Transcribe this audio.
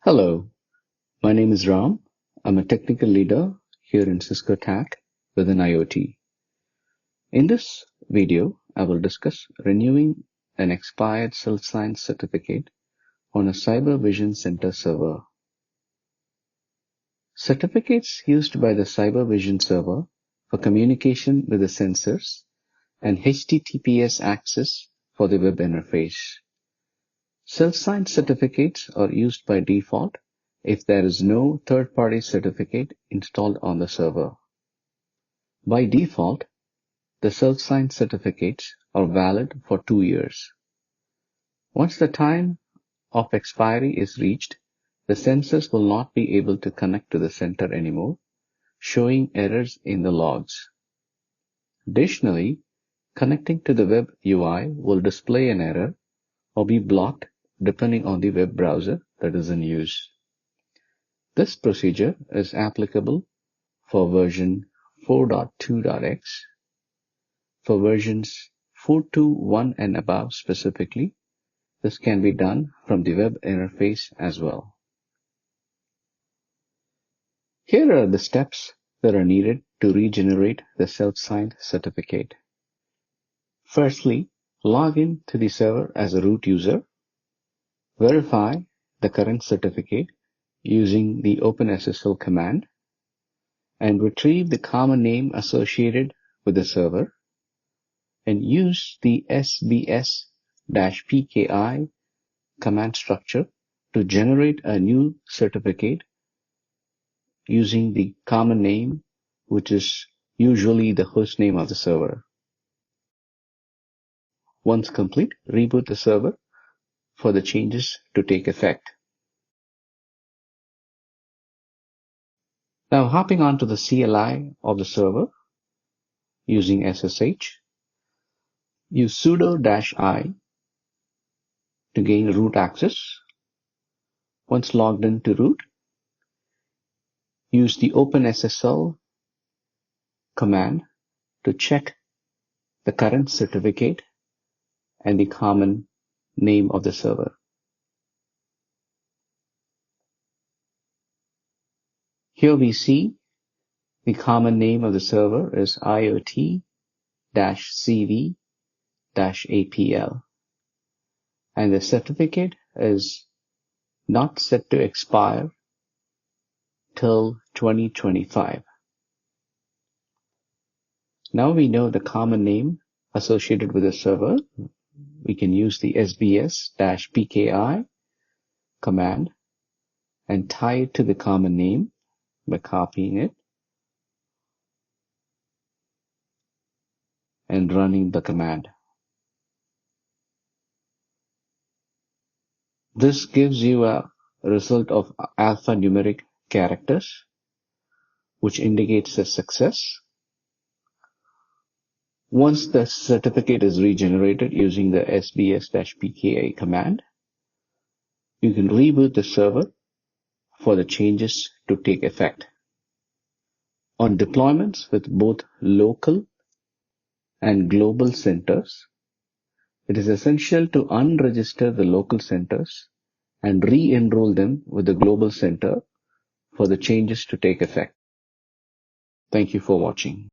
Hello, my name is Ram. I'm a technical leader here in Cisco TAC within IoT. In this video, I will discuss renewing an expired self-signed certificate on a Cyber Vision Center server. Certificates used by the Cyber Vision server for communication with the sensors and HTTPS access for the web interface. Self-signed certificates are used by default if there is no third-party certificate installed on the server. By default, the self-signed certificates are valid for 2 years. Once the time of expiry is reached, the sensors will not be able to connect to the center anymore, showing errors in the logs. Additionally, connecting to the web UI will display an error or be blocked depending on the web browser that is in use. This procedure is applicable for version 4.2.x. For versions 4.2.1 and above specifically, this can be done from the web interface as well. Here are the steps that are needed to regenerate the self-signed certificate. Firstly, log in to the server as a root user. Verify the current certificate using the OpenSSL command and retrieve the common name associated with the server and use the sbs-pki command structure to generate a new certificate using the common name, which is usually the host name of the server. Once complete, reboot the server for the changes to take effect. Now hopping onto the CLI of the server using SSH, use sudo-i to gain root access. Once logged in to root, use the OpenSSL command to check the current certificate and the common name of the server. Here we see the common name of the server is IoT-CV-APL, and the certificate is not set to expire till 2025. Now we know the common name associated with the server. We can use the sbs-pki command and tie it to the common name by copying it and running the command. This gives you a result of alphanumeric characters, which indicates a success. Once the certificate is regenerated using the sbs-pki command, you can reboot the server for the changes to take effect. On deployments with both local and global centers, it is essential to unregister the local centers and re-enroll them with the global center for the changes to take effect. Thank you for watching.